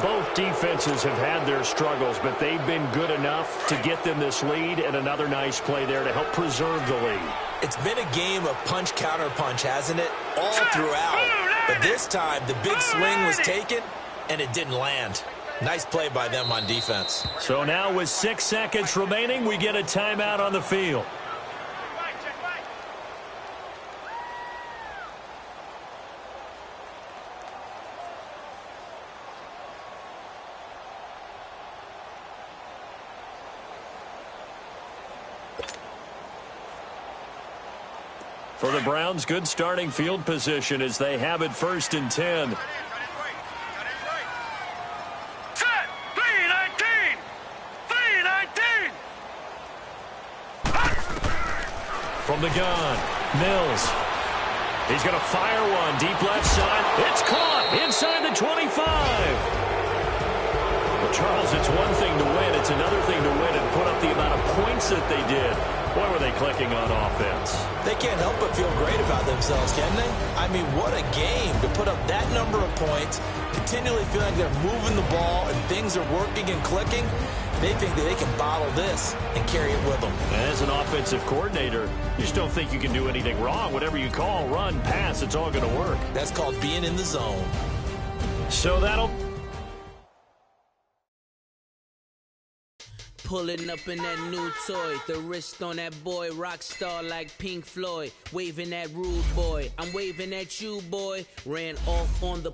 Both defenses have had their struggles, but they've been good enough to get them this lead, and another nice play there to help preserve the lead. It's been a game of punch-counter-punch, hasn't it? All throughout. But this time, the big swing was taken, and it didn't land. Nice play by them on defense. So now with 6 seconds remaining, we get a timeout on the field. For the Browns, good starting field position as they have it 1st and 10. Set! 3-19! 3-19! From the gun, Mills. He's going to fire one deep left side. It's caught inside the 25. Well, Charles, it's one thing to win. It's another thing to win and put up the amount of points that they did. Boy, were they clicking on offense. They can't help but feel great about themselves, can they? I mean, what a game to put up that number of points, continually feeling they're moving the ball and things are working and clicking. They think that they can bottle this and carry it with them. As an offensive coordinator, you just don't think you can do anything wrong. Whatever you call, run, pass, it's all going to work. That's called being in the zone. So that'll... Pulling up in that new toy, the wrist on that boy, rock star like Pink Floyd, waving that rude boy, I'm waving at you boy, ran off on the